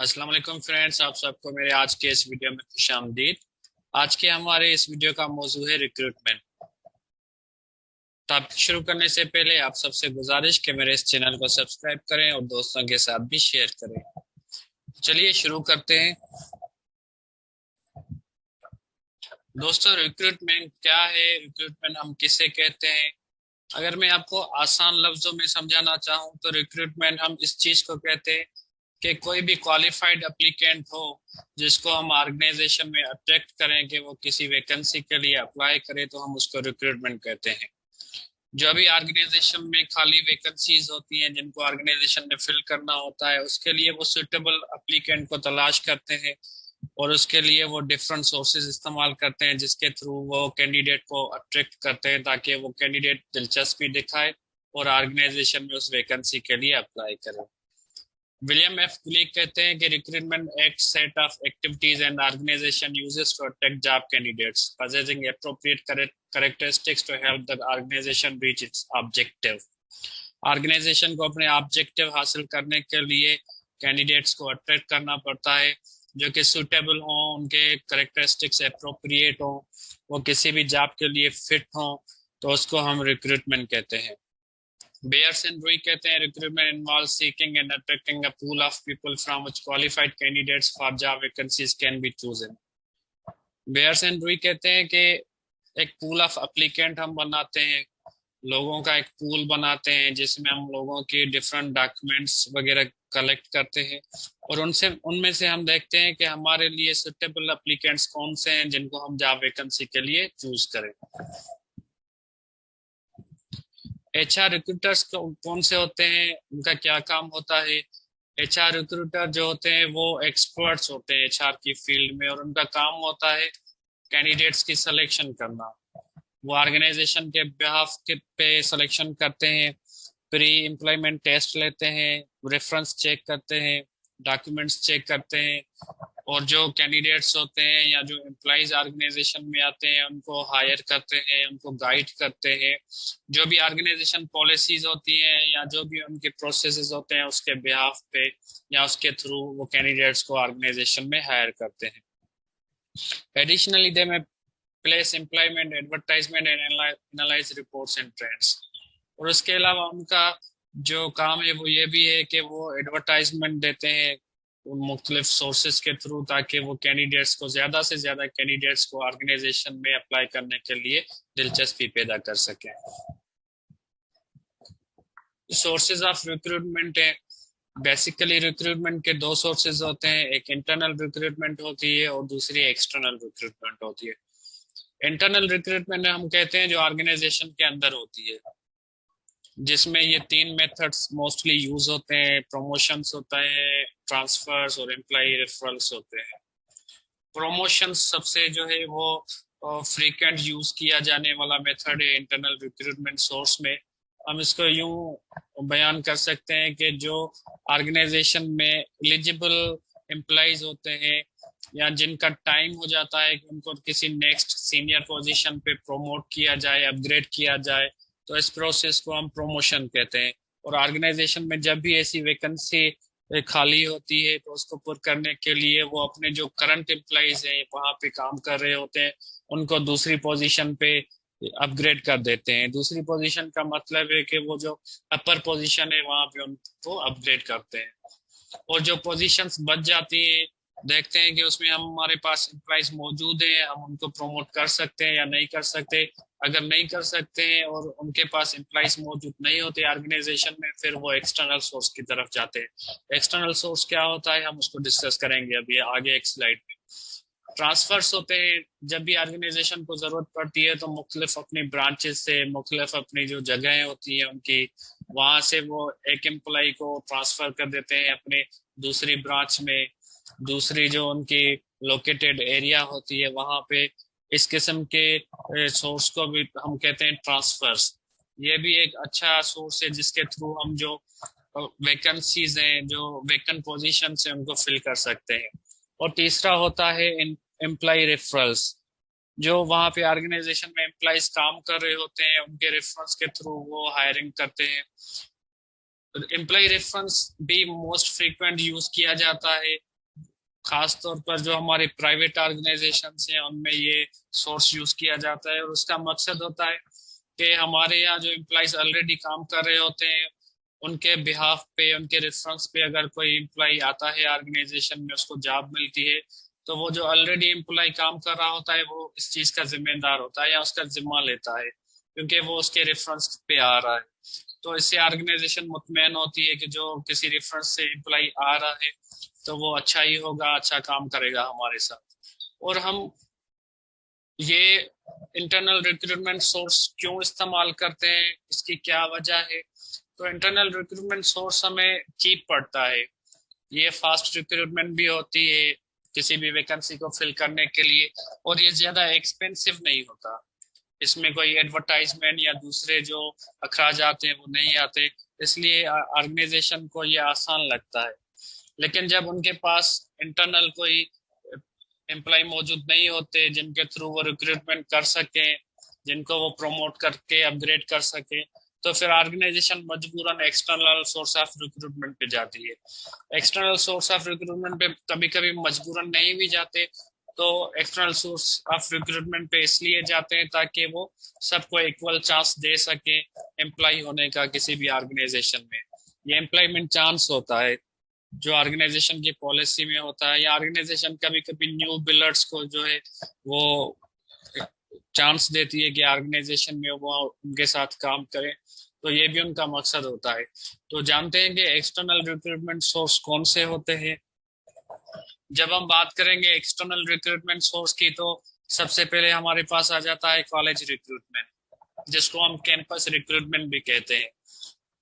अस्सलाम वालेकुम फ्रेंड्स, आप सबको मेरे आज के इस वीडियो में खुशामदीद। आज के हमारे इस वीडियो का मौजू है रिक्रूटमेंट। टॉपिक शुरू करने से पहले आप सबसे गुजारिश कि मेरे इस चैनल को सब्सक्राइब करें और दोस्तों के साथ भी शेयर करें। चलिए शुरू करते हैं। दोस्तों, रिक्रूटमेंट क्या है? रिक्रूटमेंट हम किसे कहते हैं? अगर मैं आपको आसान लफ्जों में समझाना चाहूँ तो रिक्रूटमेंट हम इस चीज को कहते हैं कि कोई भी क्वालिफाइड एप्लीकेंट हो जिसको हम ऑर्गेनाइजेशन में अट्रैक्ट करें कि वो किसी वैकेंसी के लिए अप्लाई करे, तो हम उसको रिक्रूटमेंट कहते हैं। जो भी ऑर्गेनाइजेशन में खाली वैकेंसीज होती हैं जिनको ऑर्गेनाइजेशन ने फिल करना होता है, उसके लिए वो सुटेबल एप्लीकेंट को तलाश करते हैं और उसके लिए वो डिफरेंट सोर्सेज इस्तेमाल करते हैं जिसके थ्रू वो कैंडिडेट को अट्रैक्ट करते हैं ताकि वो कैंडिडेट दिलचस्पी दिखाए और ऑर्गेनाइजेशन में उस वैकेंसी के लिए अप्लाई करे। विलियम एफ क्लिक कहते हैं कि recruitment act set of activities and organization uses to attract job candidates possessing appropriate characteristics to help the organization reach its objective। Organization को अपने ऑब्जेक्टिव हासिल करने के लिए कैंडिडेट्स को अट्रैक्ट करना पड़ता है जो कि सूटेबल हो, उनके करेक्टरिस्टिक्स अप्रोप्रिएट हो, वो किसी भी जॉब के लिए फिट हो, तो उसको हम रिक्रूटमेंट कहते हैं। Bears and Rui कहते हैं recruitment involves seeking and attracting a pool of people from which qualified candidates for job vacancies can be chosen। Bears and Rui कहते हैं कि एक पूल ऑफ एप्लीकेंट हम बनाते हैं, लोगों का एक पूल बनाते हैं जिसमें हम लोगों की डिफरेंट डॉक्यूमेंट्स वगैरह कलेक्ट करते हैं और उनसे उनमें से हम देखते हैं कि हमारे लिए सुटेबल एप्लीकेंट्स कौन से हैं जिनको हम जॉब वैकेंसी के लिए चूज करें। एचआर रिक्रूटर्स कौन से होते हैं, उनका क्या काम होता है? एचआर रिक्रूटर जो होते हैं वो एक्सपर्ट्स होते हैं एचआर की फील्ड में और उनका काम होता है कैंडिडेट्स की सिलेक्शन करना। वो ऑर्गेनाइजेशन के बिहाफ के पे सिलेक्शन करते हैं, प्री एम्प्लॉयमेंट टेस्ट लेते हैं, रेफरेंस चेक करते हैं, डॉक्यूमेंट्स चेक करते हैं और जो कैंडिडेट्स होते हैं या जो एम्प्लॉइज ऑर्गेनाइजेशन में आते हैं उनको हायर करते हैं, उनको गाइड करते हैं। जो भी ऑर्गेनाइजेशन पॉलिसीज होती हैं या जो भी उनके प्रोसेसेस होते हैं उसके बिहाफ पे या उसके थ्रू वो कैंडिडेट्स को ऑर्गेनाइजेशन में हायर करते हैं। एडिशनली दे में place employment advertisement and analyse reports and trends. और उसके अलावा उनका जो काम है वो ये भी है कि वो एडवर्टाइजमेंट देते हैं उन मुख्तलिफ सोर्सेज के थ्रू ताकि वो कैंडिडेट्स को ज्यादा से ज्यादा कैंडिडेट्स को ऑर्गेनाइजेशन में अप्लाई करने के लिए दिलचस्पी पैदा कर सकें। सोर्सेज ऑफ रिक्रूटमेंट है, बेसिकली रिक्रूटमेंट के दो सोर्सेज होते हैं, एक इंटरनल रिक्रूटमेंट होती है और दूसरी एक्सटर्नल रिक्रूटमेंट होती है। इंटरनल रिक्रूटमेंट हम कहते हैं जो ऑर्गेनाइजेशन के अंदर होती है, जिसमें ये तीन मेथड्स मोस्टली यूज होते हैं, प्रमोशंस होता है, ट्रांसफर्स और एम्प्लॉय रेफरल्स होते हैं। प्रमोशन सबसे जो है वो फ्रीक्वेंट यूज किया जाने वाला मेथड है इंटरनल रिक्रूटमेंट सोर्स में। हम इसको यूं बयान कर सकते हैं कि जो ऑर्गेनाइजेशन में एलिजिबल एम्प्लॉयज होते हैं या जिनका टाइम हो जाता है कि उनको किसी नेक्स्ट सीनियर पोजीशन पे प्रमोट किया जाए, अपग्रेड किया जाए, तो इस प्रोसेस को हम प्रमोशन कहते हैं। और ऑर्गेनाइजेशन में जब भी ऐसी वैकेंसी खाली होती है तो उसको पुर करने के लिए वो अपने जो करंट एम्प्लॉइज हैं वहां पे काम कर रहे होते हैं उनको दूसरी पोजीशन पे अपग्रेड कर देते हैं। दूसरी पोजीशन का मतलब है कि वो जो अपर पोजीशन है वहां पे उनको अपग्रेड करते हैं और जो पोजीशंस बच जाती हैं देखते हैं कि उसमें हमारे पास एम्प्लॉइज मौजूद हैं, हम उनको प्रमोट कर सकते हैं या नहीं कर सकते। अगर नहीं कर सकते हैं और उनके पास एम्प्लॉइज मौजूद नहीं होते ऑर्गेनाइजेशन में, फिर वो एक्सटर्नल सोर्स की तरफ जाते हैं। एक्सटर्नल सोर्स क्या होता है हम उसको डिस्कस करेंगे अभी आगे एक स्लाइड में। ट्रांसफर्स होते हैं, जब भी ऑर्गेनाइजेशन को जरूरत पड़ती है तो मुख्तलिफ अपनी ब्रांचेस से मुख्तलिफ अपनी जो जगहें होती हैं उनकी, वहां से वो एक एम्प्लॉय को ट्रांसफर कर देते हैं अपने दूसरी ब्रांच में, दूसरी जो उनकी लोकेटेड एरिया होती है वहां पे। इस किस्म के सोर्स को भी हम कहते हैं ट्रांसफर्स। ये भी एक अच्छा सोर्स है जिसके थ्रू हम जो वैकेंसीज हैं, जो वैकेंट पोजीशन है उनको फिल कर सकते हैं। और तीसरा होता है एम्प्लॉय रेफरल्स, जो वहाँ पे ऑर्गेनाइजेशन में एम्प्लॉयज काम कर रहे होते हैं उनके रेफरेंस के थ्रू वो हायरिंग करते हैं। एम्प्लॉय रेफरेंस भी मोस्ट फ्रीक्वेंट यूज किया जाता है खास तौर पर जो हमारी प्राइवेट ऑर्गेनाइजेशन हैं उनमें ये सोर्स यूज किया जाता है, और उसका मकसद होता है कि हमारे यहाँ जो एम्प्लॉयज ऑलरेडी काम कर रहे होते हैं उनके बिहाफ पे, उनके रेफरेंस पे अगर कोई एम्प्लॉय आता है ऑर्गेनाइजेशन में, उसको जॉब मिलती है, तो वो जो ऑलरेडी एम्प्लॉय काम कर रहा होता है वो इस चीज का जिम्मेदार होता है या उसका जिम्मा लेता है, क्योंकि वो उसके रेफरेंस पे आ रहा है। तो इससे ऑर्गेनाइजेशन मुतमईन होती है कि जो किसी रेफरेंस से एम्प्लॉय आ रहा है तो वो अच्छा ही होगा, अच्छा काम करेगा हमारे साथ। और हम ये इंटरनल रिक्रूटमेंट सोर्स क्यों इस्तेमाल करते हैं, इसकी क्या वजह है? तो इंटरनल रिक्रूटमेंट सोर्स हमें चीप पड़ता है। ये फास्ट रिक्रूटमेंट भी होती है किसी भी वैकेंसी को फिल करने के लिए, और ये ज्यादा एक्सपेंसिव नहीं होता। इसमें कोई एडवर्टाइजमेंट या दूसरे जो अखराज आते हैं वो नहीं आते, इसलिए ऑर्गेनाइजेशन को ये आसान लगता है। लेकिन जब उनके पास इंटरनल कोई एम्प्लॉय मौजूद नहीं होते जिनके थ्रू वो रिक्रूटमेंट कर सके, जिनको वो प्रमोट करके अपग्रेड कर सके, तो फिर ऑर्गेनाइजेशन मजबूरन एक्सटर्नल सोर्स ऑफ रिक्रूटमेंट पे जाती है। एक्सटर्नल सोर्स ऑफ रिक्रूटमेंट पे कभी कभी मजबूरन नहीं भी जाते, तो एक्सटर्नल सोर्स ऑफ रिक्रूटमेंट पे इसलिए जाते हैं ताकि वो सबको इक्वल चांस दे सके एम्प्लॉय होने का किसी भी ऑर्गेनाइजेशन में। ये एम्प्लॉयमेंट चांस होता है जो ऑर्गेनाइजेशन की पॉलिसी में होता है, या ऑर्गेनाइजेशन कभी कभी न्यू बिल्डर्स को जो है वो चांस देती है कि ऑर्गेनाइजेशन में वो उनके साथ काम करें, तो ये भी उनका मकसद होता है। तो जानते हैं कि एक्सटर्नल रिक्रूटमेंट सोर्स कौन से होते हैं। जब हम बात करेंगे एक्सटर्नल रिक्रूटमेंट सोर्स की, तो सबसे पहले हमारे पास आ जाता है कॉलेज रिक्रूटमेंट, जिसको हम कैंपस रिक्रूटमेंट भी कहते हैं।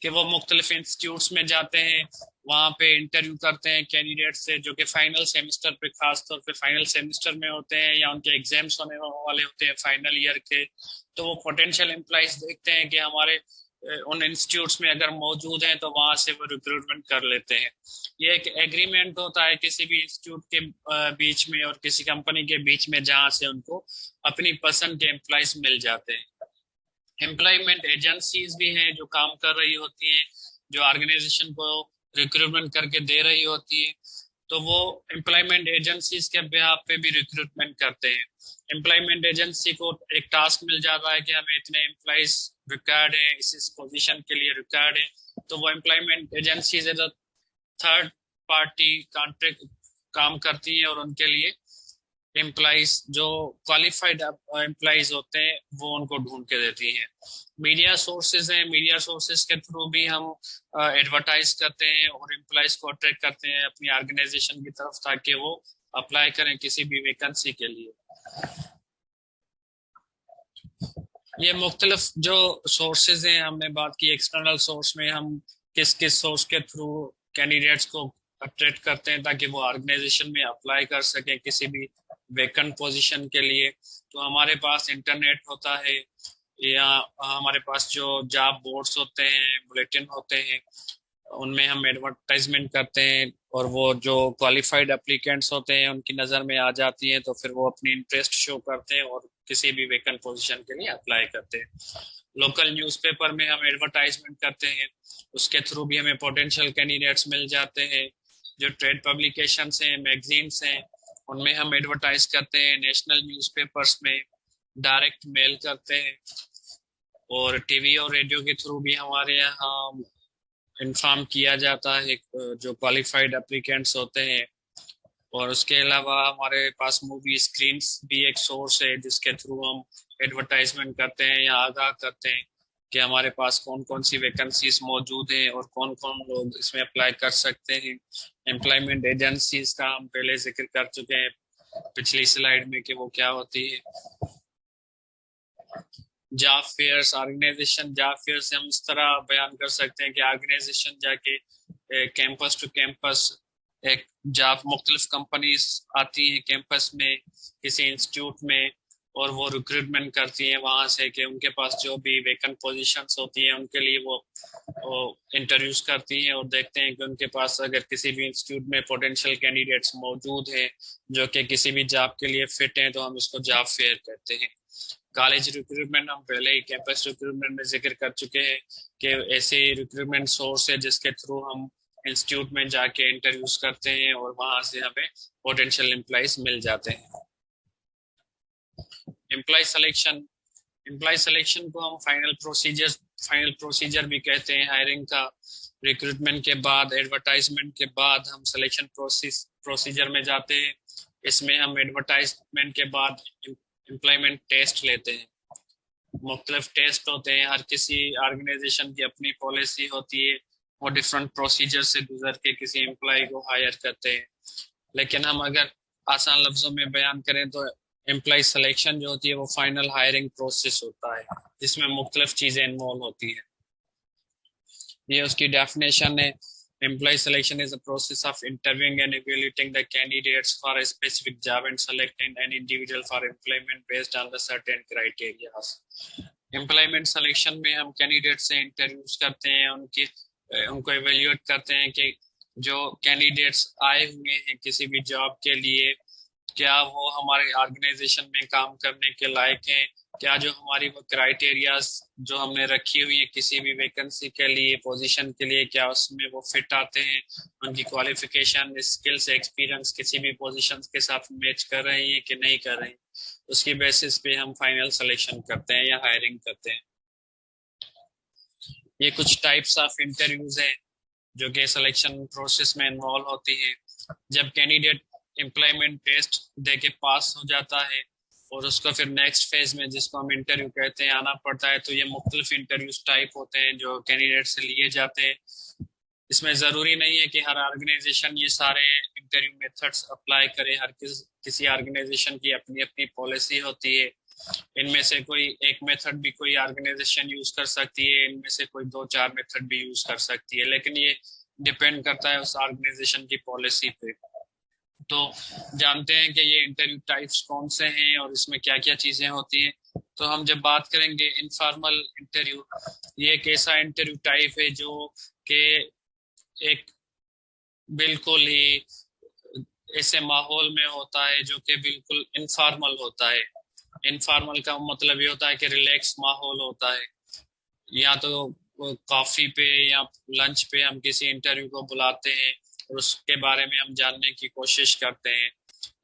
कि वो मुख्तलिफ इंस्टीट्यूट्स में जाते हैं, वहाँ पे इंटरव्यू करते हैं कैंडिडेट से जो कि फाइनल सेमेस्टर पे, खास तौर पे फाइनल सेमेस्टर में होते हैं या उनके एग्जाम्स होने वाले होते हैं फाइनल ईयर के। तो वो पोटेंशियल एम्प्लॉयज देखते हैं कि हमारे उन इंस्टीट्यूट्स में अगर मौजूद हैं तो वहां से वो रिक्रूटमेंट कर लेते हैं। ये एक एग्रीमेंट होता है किसी भी इंस्टीट्यूट के बीच में और किसी कंपनी के बीच में, जहां से उनको अपनी पसंद के एम्प्लॉयज मिल जाते हैं। एम्प्लॉयमेंट एजेंसीज भी हैं जो काम कर रही होती हैं, जो ऑर्गेनाइजेशन को रिक्रूटमेंट करके दे रही होती है, तो वो एम्प्लॉयमेंट एजेंसीज के बिहाफ पे भी रिक्रूटमेंट करते हैं। एम्प्लॉयमेंट एजेंसी को एक टास्क मिल जाता है कि हमें इतने एम्प्लॉयज रिक्वायर्ड हैं, इस पोजीशन के लिए रिक्वायर्ड है, तो वो employment agencies as a third party contract काम करती है और उनके लिए एम्प्लॉइज जो क्वालिफाइड एम्प्लॉइज होते हैं वो उनको ढूंढ के देती हैं। मीडिया सोर्सेज हैं, मीडिया सोर्सेज के थ्रू भी हम एडवर्टाइज करते हैं और एम्प्लॉइज को अट्रैक्ट करते हैं अपनी ऑर्गेनाइजेशन की तरफ, ताकि वो अप्लाई करें किसी भी वैकेंसी के लिए। ये मुख्तलिफ जो सोर्सेज हैं, हमने बात की एक्सटर्नल सोर्स में हम किस किस सोर्स के थ्रू कैंडिडेट्स को अट्रैक्ट करते हैं ताकि वो ऑर्गेनाइजेशन में अप्लाई कर सके किसी भी वैकेंट पोजीशन के लिए। तो हमारे पास इंटरनेट होता है, या हमारे पास जो जॉब बोर्ड्स होते हैं, बुलेटिन होते हैं, उनमें हम एडवर्टाइजमेंट करते हैं, और वो जो क्वालिफाइड एप्लीकेंट्स होते हैं उनकी नज़र में आ जाती हैं, तो फिर वो अपनी इंटरेस्ट शो करते हैं और किसी भी वैकेंट पोजीशन के लिए अप्लाई करते हैं। लोकल न्यूज़पेपर में हम एडवर्टाइजमेंट करते हैं, उसके थ्रू भी हमें पोटेंशियल कैंडिडेट्स मिल जाते हैं। जो ट्रेड पब्लिकेशंस हैं, मैगजीन्स हैं, उनमें हम एडवर्टाइज करते हैं। नेशनल न्यूज़पेपर्स में डायरेक्ट मेल करते हैं, और टीवी और रेडियो के थ्रू भी हमारे यहाँ इन्फॉर्म किया जाता है जो क्वालिफाइड एप्लीकेंट्स होते हैं। और उसके अलावा हमारे पास मूवी स्क्रीन्स भी एक सोर्स है जिसके थ्रू हम एडवर्टाइजमेंट करते हैं या आगाह करते हैं कि हमारे पास कौन कौन सी वैकेंसीज मौजूद हैं और कौन कौन लोग इसमें अप्लाई कर सकते हैं। एम्प्लॉयमेंट एजेंसीज का हम पहले जिक्र कर चुके हैं पिछली स्लाइड में कि वो क्या होती है। Job fairs, organization job fair से हम इस तरह बयान कर सकते हैं कि ऑर्गेनाइजेशन जाके कैंपस टू कैंपस एक जॉब, मुख्तलिफ कंपनीज आती हैं कैंपस में किसी इंस्टीट्यूट में, और वो रिक्रूटमेंट करती हैं वहां से कि उनके पास जो भी वैकेंट पोजीशंस होती हैं उनके लिए वो इंटरव्यूज करती हैं और देखते हैं कि उनके पास अगर किसी भी इंस्टीट्यूट में पोटेंशियल कैंडिडेट्स मौजूद हैं जो कि किसी भी जॉब के लिए फिट हैं, तो हम इसको जॉब फेयर कहते हैं। कॉलेज रिक्रूटमेंट हम पहले ही कैंपस रिक्रूटमेंट में जिक्र कर चुके हैं कि ऐसे रिक्रूटमेंट सोर्स है जिसके थ्रू हम इंस्टीट्यूट में जाके इंटरव्यूज करते हैं और वहां से हमें पोटेंशियल एम्प्लॉइज मिल जाते हैं। एम्प्लॉय सिलेक्शन, एम्प्लॉय सिलेक्शन को हम फाइनल प्रोसीजर भी कहते हैं हायरिंग का। रिक्रूटमेंट के बाद, एडवर्टाइजमेंट के बाद हम सिलेक्शन प्रोसीजर में जाते हैं। इसमें हम एडवर्टाइजमेंट के बाद एम्प्लॉयमेंट टेस्ट लेते हैं। मुख्तलिफ टेस्ट होते हैं, हर किसी ऑर्गेनाइजेशन की अपनी पॉलिसी होती है, वो डिफरेंट प्रोसीजर से गुजर के किसी एम्प्लॉय को हायर करते हैं। लेकिन हम अगर आसान लफ्जों में बयान करें तो एम्प्लॉय सिलेक्शन जो होती है वो फाइनल हायरिंग प्रोसेस होता है, जिसमें मुख्तलिफ चीज़ें इन्वॉल्व होती हैं। ये उसकी डेफिनेशन है। Employee selection is a process of interviewing and evaluating the candidates for a specific job and selecting an individual for employment based on the certain criteria. Employment selection में हम कैंडिडेट से interviews करते हैं, उनको evaluate करते हैं कि जो कैंडिडेट्स आए हुए हैं किसी भी जॉब के लिए, क्या वो हमारे ऑर्गेनाइजेशन में काम करने के लायक हैं, क्या जो हमारी वो क्राइटेरियाज जो हमने रखी हुई है किसी भी वैकेंसी के लिए, पोजीशन के लिए, क्या उसमें वो फिट आते हैं, उनकी क्वालिफिकेशन, स्किल्स, एक्सपीरियंस किसी भी पोजीशन के साथ मैच कर रही है कि नहीं कर रही, उसकी बेसिस पे हम फाइनल सिलेक्शन करते हैं या हायरिंग करते हैं। ये कुछ टाइप्स ऑफ इंटरव्यूज हैं जो कि सिलेक्शन प्रोसेस में इन्वॉल्व होती है। जब कैंडिडेट एम्प्लॉयमेंट टेस्ट दे के पास हो जाता है और उसको फिर नेक्स्ट फेज में, जिसको हम इंटरव्यू कहते हैं, आना पड़ता है, तो ये मुख्तलिफ इंटरव्यूज टाइप होते हैं जो कैंडिडेट से लिए जाते हैं। इसमें ज़रूरी नहीं है कि हर ऑर्गेनाइजेशन ये सारे इंटरव्यू मेथड्स अप्लाई करे, हर किसी ऑर्गेनाइजेशन की अपनी अपनी पॉलिसी होती है। इनमें से कोई एक मेथड भी कोई ऑर्गेनाइजेशन यूज कर सकती है, इनमें से कोई 2-4 मेथड भी यूज कर सकती है, लेकिन ये डिपेंड करता है उस ऑर्गेनाइजेशन की पॉलिसी पे। तो जानते हैं कि ये इंटरव्यू टाइप्स कौन से हैं और इसमें क्या क्या चीजें होती हैं। तो हम जब बात करेंगे इनफॉर्मल इंटरव्यू, ये एक ऐसा इंटरव्यू टाइप है जो कि एक बिल्कुल ही ऐसे माहौल में होता है जो कि बिल्कुल इनफॉर्मल होता है। इनफॉर्मल का मतलब ये होता है कि रिलैक्स माहौल होता है। या तो कॉफी पे या लंच पे हम किसी इंटरव्यू को बुलाते हैं और उसके बारे में हम जानने की कोशिश करते हैं।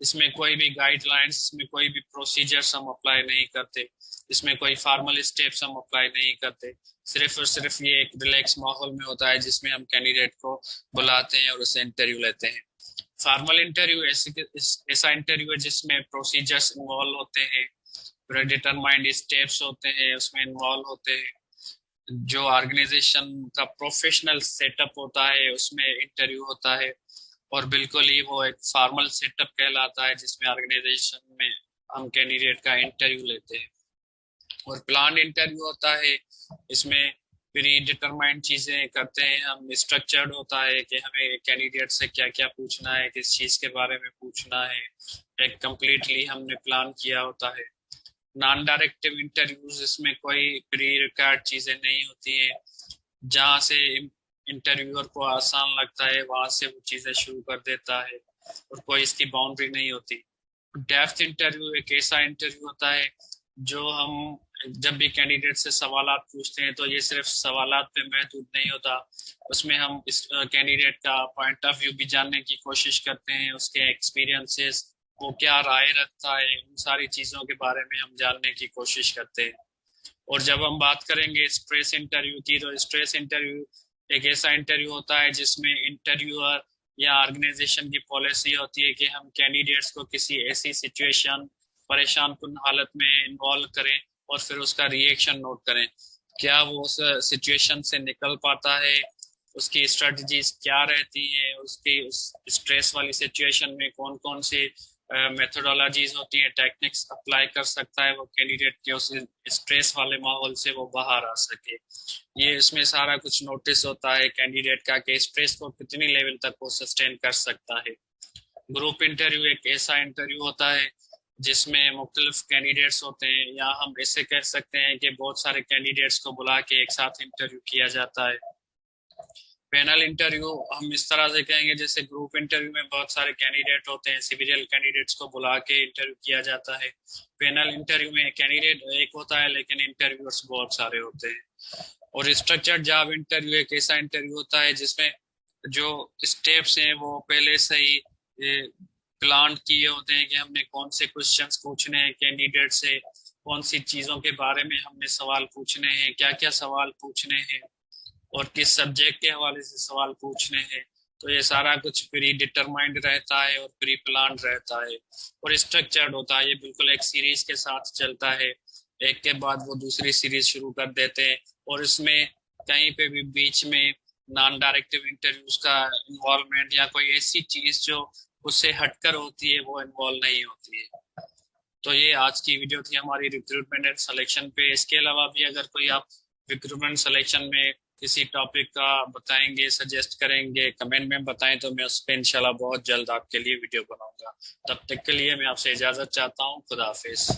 इसमें कोई भी गाइडलाइंस, इसमें कोई भी प्रोसीजर्स हम अप्लाई नहीं करते, इसमें कोई फॉर्मल स्टेप्स हम अप्लाई नहीं करते। सिर्फ और सिर्फ ये एक रिलैक्स माहौल में होता है जिसमें हम कैंडिडेट को बुलाते हैं और उससे इंटरव्यू लेते हैं। फॉर्मल इंटरव्यू ऐसा इंटरव्यू है जिसमें प्रोसीजर्स इन्वॉल्व होते हैं, डिटरमाइंड स्टेप्स होते हैं उसमें इन्वॉल्व होते हैं। जो ऑर्गेनाइजेशन का प्रोफेशनल सेटअप होता है उसमें इंटरव्यू होता है, और बिल्कुल ही वो एक फॉर्मल सेटअप कहलाता है जिसमें ऑर्गेनाइजेशन में हम कैंडिडेट का इंटरव्यू लेते हैं। और प्लान इंटरव्यू होता है, इसमें प्री डिटरमाइंड चीजें करते हैं हम। स्ट्रक्चर्ड होता है कि हमें कैंडिडेट से क्या क्या पूछना है, किस चीज के बारे में पूछना है, एक कंप्लीटली हमने प्लान किया होता है। नॉन डायरेक्टिव इंटरव्यूज, इसमें कोई प्री रिकॉर्ड चीजें नहीं होती हैं, जहाँ से इंटरव्यूअर को आसान लगता है वहां से वो चीजें शुरू कर देता है और कोई इसकी बाउंड्री नहीं होती। डेप्थ इंटरव्यू एक ऐसा इंटरव्यू होता है जो हम जब भी कैंडिडेट से सवालात पूछते हैं तो ये सिर्फ सवालात पे महदूद नहीं होता, उसमें हम इस कैंडिडेट का पॉइंट ऑफ व्यू भी जानने की कोशिश करते हैं, उसके एक्सपीरियंसेस, वो क्या राय रखता है, उन सारी चीज़ों के बारे में हम जानने की कोशिश करते हैं। और जब हम बात करेंगे स्ट्रेस इंटरव्यू की, तो स्ट्रेस इंटरव्यू एक ऐसा इंटरव्यू होता है जिसमें इंटरव्यूअर या ऑर्गेनाइजेशन की पॉलिसी होती है कि हम कैंडिडेट्स को किसी ऐसी सिचुएशन, परेशान कुन हालत में इन्वॉल्व करें और फिर उसका रिएक्शन नोट करें। क्या वो उस सिचुएशन से निकल पाता है, उसकी स्ट्रेटजीज क्या रहती हैं, उसकी उस स्ट्रेस वाली सिचुएशन में कौन कौन सी मेथोडोलॉजीज होती हैं, टेक्निक्स अप्लाई कर सकता है वो कैंडिडेट के उस स्ट्रेस वाले माहौल से वो बाहर आ सके। ये इसमें सारा कुछ नोटिस होता है कैंडिडेट का कि स्ट्रेस को कितनी लेवल तक वो सस्टेन कर सकता है। ग्रुप इंटरव्यू एक ऐसा इंटरव्यू होता है जिसमें मुख्तलिफ कैंडिडेट्स होते हैं, या हम ऐसे कह सकते हैं कि बहुत सारे कैंडिडेट्स को बुला के एक साथ इंटरव्यू किया जाता है। पैनल इंटरव्यू हम इस तरह से कहेंगे जैसे ग्रुप इंटरव्यू में बहुत सारे कैंडिडेट होते हैं, सिविलियन कैंडिडेट्स को बुला के इंटरव्यू किया जाता है। पैनल इंटरव्यू में कैंडिडेट एक होता है लेकिन इंटरव्यूअर्स बहुत सारे होते हैं। और स्ट्रक्चर्ड जॉब इंटरव्यू एक ऐसा इंटरव्यू होता है जिसमें जो स्टेप्स हैं वो पहले से ही प्लान किए होते हैं कि हमने कौन से क्वेश्चंस पूछने हैं कैंडिडेट से, कौन सी चीज़ों के बारे में हमने सवाल पूछने हैं, क्या क्या सवाल पूछने हैं और किस सब्जेक्ट के हवाले से सवाल पूछने हैं। तो ये सारा कुछ प्री डिटरमाइंड रहता है और प्री प्लान रहता है और स्ट्रक्चर्ड होता है। ये बिल्कुल एक सीरीज के साथ चलता है, एक के बाद वो दूसरी सीरीज शुरू कर देते हैं और इसमें कहीं पे भी बीच में नॉन डायरेक्टिव इंटरव्यूज का इन्वॉल्वमेंट या कोई ऐसी चीज जो उससे हटकर होती है वो इन्वॉल्व नहीं होती है। तो ये आज की वीडियो थी हमारी रिक्रूटमेंट एंड सिलेक्शन पे। इसके अलावा भी अगर कोई आप रिक्रूटमेंट सिलेक्शन में किसी टॉपिक का बताएंगे, सजेस्ट करेंगे, कमेंट में बताएं तो मैं उस पर इंशाल्लाह बहुत जल्द आपके लिए वीडियो बनाऊंगा। तब तक के लिए मैं आपसे इजाजत चाहता हूँ। खुदा हाफिज।